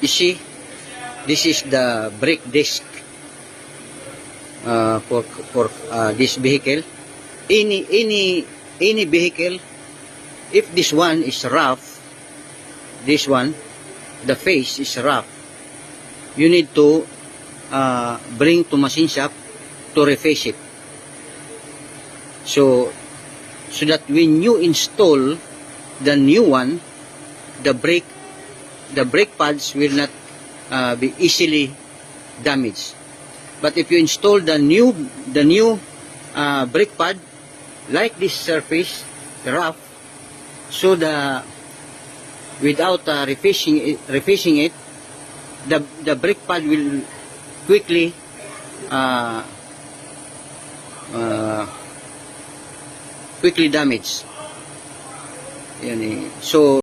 You see, this is the brake disc for this vehicle. Any vehicle, if this one is rough, this one, the face is rough, you need to bring to machine shop to reface it. So that when you install the new one, the brake pads will not be easily damaged. But if you install the new brake pad, like this surface, rough, so without refacing it, the brake pad will quickly damage. So